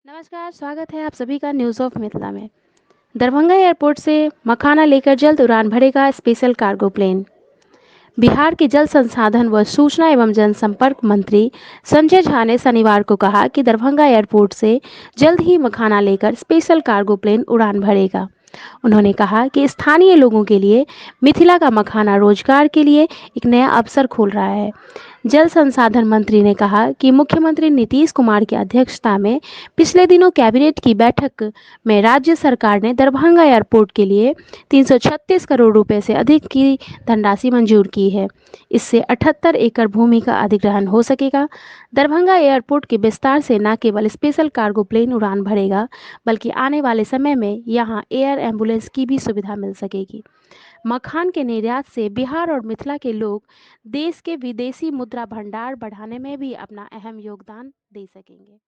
नमस्कार, स्वागत है आप सभी का न्यूज़ ऑफ मिथिला में। दरभंगा एयरपोर्ट से मखाना लेकर जल्द उड़ान भरेगा स्पेशल कार्गो प्लेन। बिहार के जल संसाधन व सूचना एवं जनसंपर्क मंत्री संजय झा ने शनिवार को कहा कि दरभंगा एयरपोर्ट से जल्द ही मखाना लेकर स्पेशल कार्गो प्लेन उड़ान भरेगा। उन्होंने कहा कि स्थानीय लोगों के लिए मिथिला का मखाना रोजगार के लिए एक नया अवसर खोल रहा है। जल संसाधन मंत्री ने कहा कि मुख्यमंत्री नीतीश कुमार की अध्यक्षता में पिछले दिनों कैबिनेट की बैठक में राज्य सरकार ने दरभंगा एयरपोर्ट के लिए 336 करोड़ रुपए से अधिक की धनराशि मंजूर की है। इससे 78 एकड़ भूमि का अधिग्रहण हो सकेगा। दरभंगा एयरपोर्ट के विस्तार से न केवल स्पेशल कार्गो प्लेन उड़ान भरेगा, बल्कि आने वाले समय में यहां एयर एम्बुलेंस की भी सुविधा मिल सकेगी। मखान के निर्यात से बिहार और मिथिला के लोग देश के विदेशी मुद्रा भंडार बढ़ाने में भी अपना अहम योगदान दे सकेंगे।